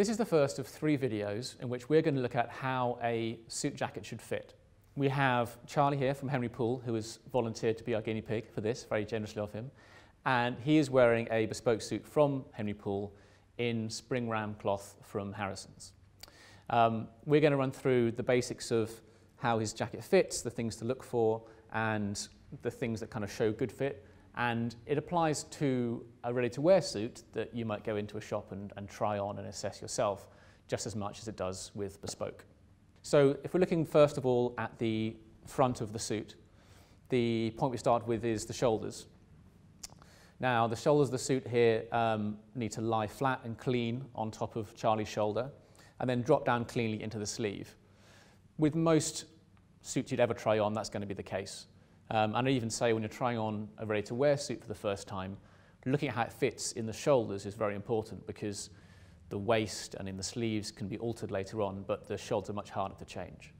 This is the first of 3 videos in which we're going to look at how a suit jacket should fit. We have Charlie here from Henry Poole, who has volunteered to be our guinea pig for this, very generously of him. And he is wearing a bespoke suit from Henry Poole in spring ram cloth from Harrison's. We're going to run through the basics of how his jacket fits, the things to look for, and the things that kind of show good fit. And it applies to a ready-to-wear suit that you might go into a shop and try on and assess yourself just as much as it does with bespoke. So if we're looking first of all at the front of the suit, the point we start with is the shoulders. Now the shoulders of the suit here need to lie flat and clean on top of Charlie's shoulder and then drop down cleanly into the sleeve. With most suits you'd ever try on, that's going to be the case. And I even say when you're trying on a ready-to-wear suit for the first time, looking at how it fits in the shoulders is very important because the waist and in the sleeves can be altered later on, but the shoulders are much harder to change.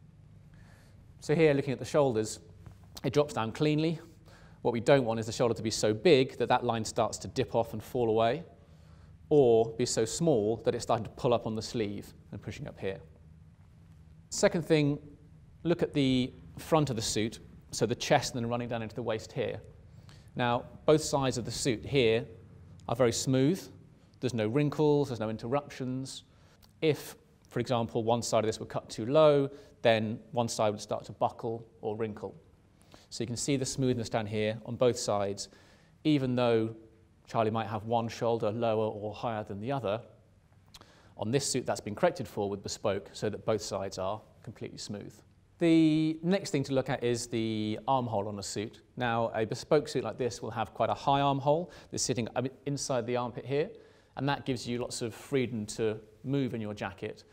So here, looking at the shoulders, it drops down cleanly. What we don't want is the shoulder to be so big that that line starts to dip off and fall away, or be so small that it's starting to pull up on the sleeve and pushing up here. Second thing, look at the front of the suit. So the chest and then running down into the waist here. Now, both sides of the suit here are very smooth. There's no wrinkles, there's no interruptions. If, for example, one side of this were cut too low, then one side would start to buckle or wrinkle. So you can see the smoothness down here on both sides. Even though Charlie might have one shoulder lower or higher than the other, on this suit that's been corrected for with bespoke so that both sides are completely smooth. The next thing to look at is the armhole on a suit. Now, a bespoke suit like this will have quite a high armhole that's sitting inside the armpit here, and that gives you lots of freedom to move in your jacket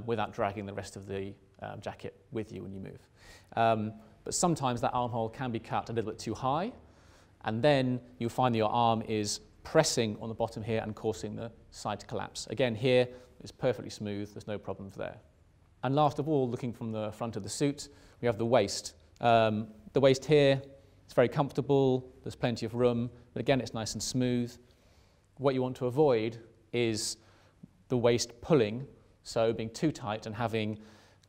without dragging the rest of the jacket with you when you move. But sometimes that armhole can be cut a little bit too high, and then you'll find that your arm is pressing on the bottom here and causing the side to collapse. Again, here it's perfectly smooth, there's no problems there. And last of all, looking from the front of the suit, we have the waist. The waist here, it's very comfortable, there's plenty of room, but again, it's nice and smooth. What you want to avoid is the waist pulling, so being too tight and having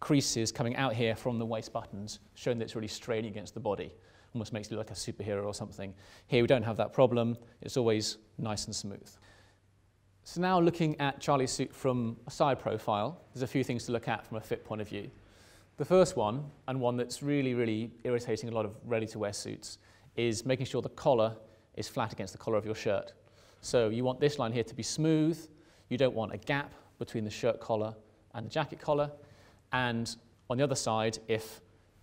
creases coming out here from the waist buttons, showing that it's really straining against the body. Almost makes you look like a superhero or something. Here we don't have that problem, it's always nice and smooth. So now looking at Charlie's suit from a side profile, there's a few things to look at from a fit point of view. The first one, and one that's really, really irritating a lot of ready-to-wear suits, is making sure the collar is flat against the collar of your shirt. So you want this line here to be smooth, you don't want a gap between the shirt collar and the jacket collar, and on the other side, if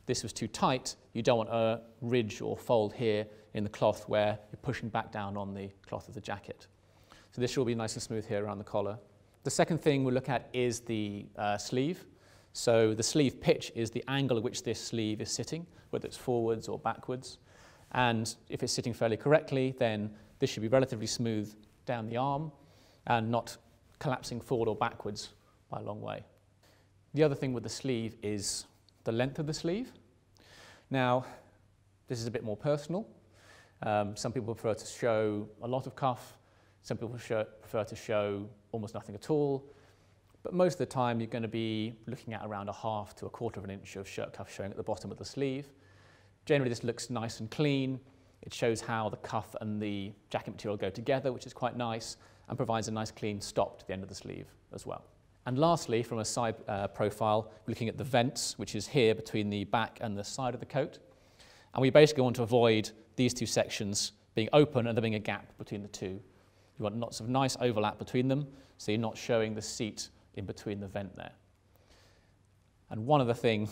this was too tight, you don't want a ridge or fold here in the cloth where you're pushing back down on the cloth of the jacket. So this should be nice and smooth here around the collar. The second thing we'll look at is the sleeve. So the sleeve pitch is the angle at which this sleeve is sitting, whether it's forwards or backwards. And if it's sitting fairly correctly, then this should be relatively smooth down the arm and not collapsing forward or backwards by a long way. The other thing with the sleeve is the length of the sleeve. Now, this is a bit more personal. Some people prefer to show a lot of cuff. Some people prefer to show almost nothing at all, but most of the time you're going to be looking at around 1/2 to 1/4 of an inch of shirt cuff showing at the bottom of the sleeve. Generally this looks nice and clean. It shows how the cuff and the jacket material go together, which is quite nice, and provides a nice clean stop to the end of the sleeve as well. And lastly, from a side profile, we're looking at the vents, which is here between the back and the side of the coat. And we basically want to avoid these two sections being open and there being a gap between the two. You want lots of nice overlap between them, so you're not showing the seat in between the vent there. And one other thing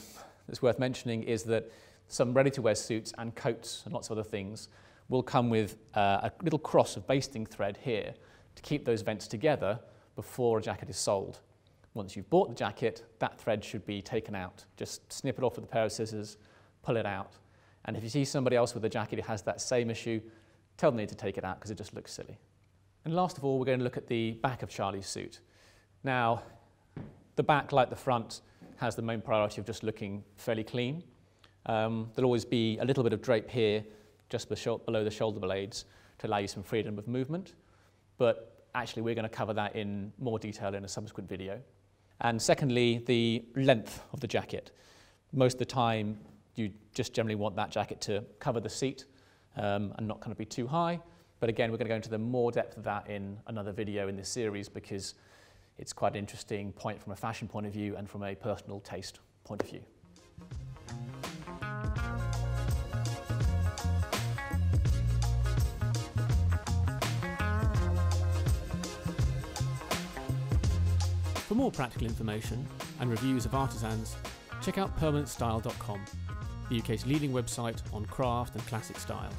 that's worth mentioning is that some ready-to-wear suits and coats and lots of other things will come with a little cross of basting thread here to keep those vents together before a jacket is sold. Once you've bought the jacket, that thread should be taken out. Just snip it off with a pair of scissors, pull it out. And if you see somebody else with a jacket who has that same issue, tell them they need to take it out because it just looks silly. And last of all, we're going to look at the back of Charlie's suit. Now, the back, like the front, has the main priority of just looking fairly clean. There'll always be a little bit of drape here, just below the shoulder blades, to allow you some freedom of movement. But actually we're going to cover that in more detail in a subsequent video. And secondly, the length of the jacket. Most of the time, you just generally want that jacket to cover the seat and not kind of be too high. But again, we're going to go into the more depth of that in another video in this series because it's quite an interesting point from a fashion point of view and from a personal taste point of view. For more practical information and reviews of artisans, check out permanentstyle.com, the UK's leading website on craft and classic style.